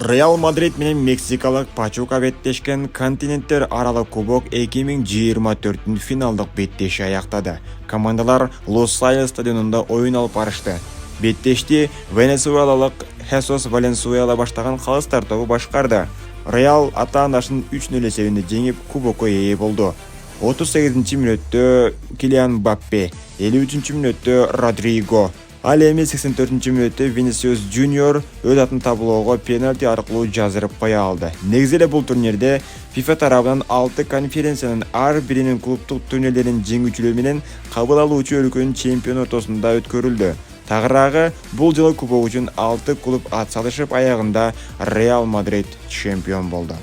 Реал Мадрид менен Мексикалык Пачука беттешкен континенттер аралык кубок 2024 финалдык беттеши аяктады. Командалар Лос-Анджелес стадионунда оюн алып барышты. Беттешти Венесуэлалык Хесус Валенсуэла баштаган калыстар тобу башкарды. Реал ата-анашын 3-0 эсебинде жеңип кубокко ээ болду. 38-мүнөттө Килиан Мбаппе, 53-мүнөттө Родриго, ал эми 84-мүнөттө Винисиус Junior өз атын таблоого пенальти аркылуу жаздырып кое алды. Негизи эле бул турнирде FIFA тарабынан 6 конференциянын ар биринин клубдук турнирлерин жеңүүчүлөрү менен кабыл алуучу өлкөнүн чемпиону ортосунда өткөрүлдү. Тагыраагы бул жылы кубок үчүн 6 клуб ат салышып, аягында Реал Мадрид чемпион болду.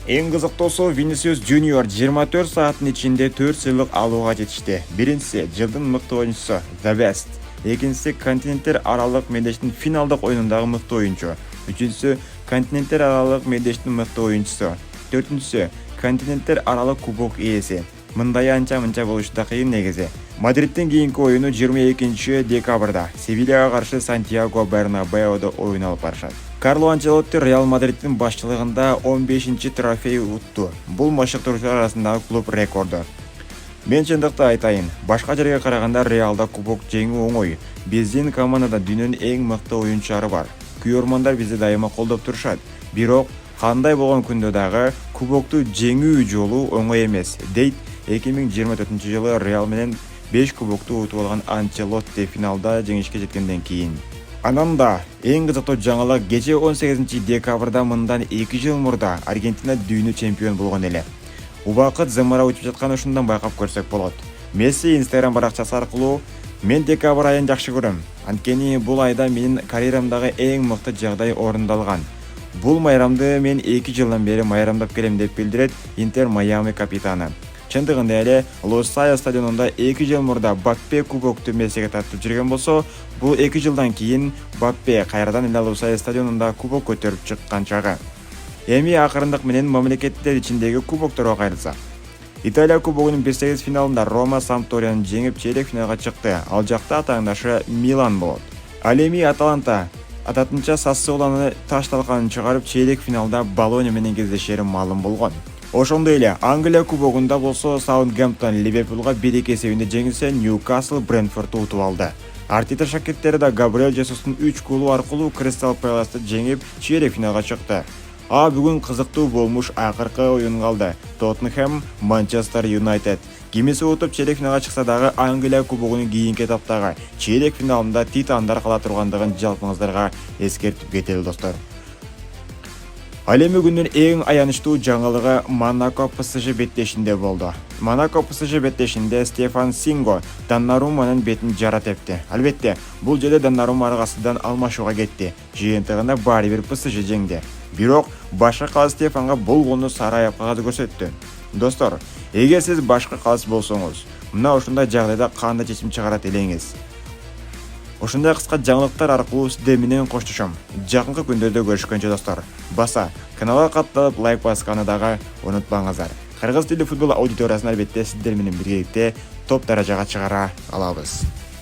Эң кызыктуусу Винисиус Junior 24 сааттын ичинде 4 сыйлык алууга жетишти. Биринчиси жылдын мыкты оюнчусу The Best, экинчиси континенттер аралык мелдештин финалдык оюнундагы мыкты оюнчу, үчүнчүсү континенттер аралык мелдештин мыкты оюнчусу, төртүнчүсү континенттер аралык кубок ээси. Мындай анча-мынча болушу да кыйын негизи. Мадридтин кийинки оюну 22 декабрда Севильяга каршы Сантьяго Бернабеодо оюн алып барышат. Карло Анчелотти Реал Мадридтин башчылыгында 15 трофей утту. Бул машыктыруучулар арасындагы клуб рекорду. Мен чындыкты айтайын, башка жерге караганда Реалда кубок жеңүү оңой. Биздин командада дүйнөнүн эң мыкты оюнчулары бар. Күйөрмандар бизди дайыма колдоп турушат. Бирок кандай болгон күндө дагы кубокту жеңүү жолу оңой эмес, дейт 2024 жылы Реал менен 5 кубокту утуп алган Анчелотти финалда жеңишке жеткенден кийин. Анан да эң кызыктуу жаңылык кече 18 декабрда мындан 2 жыл мурда Аргентина дүйнө чемпион болгон эле. Убакыт зымыра өтүп жаткан ушундан байкап көрсөк болот. Месси Instagram баракчасы аркылуу "Мен декабрь айын жакшы көрөм. Анткени бул айда менин карьерамдагы эң мыкты жагдай орундалган. Бул майрамды мен 2 жылдан бери майрамдап келем" деп билдирет Интер Майами капитаны. Чындыгында эле Лос-Анджелес стадионунда 2 жыл мурда Мбаппе кубокту Мессиге тартып жүргөн болсо, бул 2 жылдан кийин Мбаппе кайрадан эле Лос-Анджелес стадионунда кубок көтөрүп чыккан чагы. Эми акырындык менен мамлекеттер ичиндеги кубокторго кайрылсак. Италия кубогунун 1/8 финалында Рома Сампдорияны жеңип чейрек финалга чыкты. Ал жакта атаандашы Милан болот. Ал эми Аталанта ататынча Сассуолону таш талканын чыгарып чейрек финалда Болония менен кездешери маалым болгон. Ошондой эле Англия кубогунда болсо Саутгемптон Ливерпулга 1-2 эсебинде жеңилсе, Ньюкасл Брентфордду утуп алды. Артета шакирттери да Габриэль Жесустун 3 голу аркылуу Кристал Пэласты жеңип чейрек финалга чыкты. Бүгүн кызыктуу болмуш акыркы оюн калды. Тоттенхэм Манчестер Юнайтед. Кимиси утуп чейрек финалга чыкса дагы Англия кубогунун кийинки этаптагы чейрек финалында титандар кала тургандыгын жалпыңыздарга эскертип кетели достор. Ал эми күндүн эң аянычтуу жаңылыгы Монако ПСЖ беттешинде болду. Монако ПСЖ беттешинде Стефан Синго Даннаруманын бетин жара тепти. Албетте, бул жерде Даннарума аргасынан алмашууга кетти. Жыйынтыгында баары бир ПСЖ жеңди. Бирок башка калыс Стефанга бул голду сарайып кагады көрсөттү. Достор, эгер сиз башка калыс болсоңуз, мына ушундай жагдайда кандай чечим чыгарат элеңиз? Ушундай кыска жаңылыктар аркылуу сиздер менен коштошом. Жакынкы күндөрдө көрүшкөнчө достор. Баса, каналга катталып лайк басканы дагы унутпаңыздар. Кыргыз тилдүү футбол аудиториясын албетте сиздер менен биргеликте топ даражага чыгара алабыз.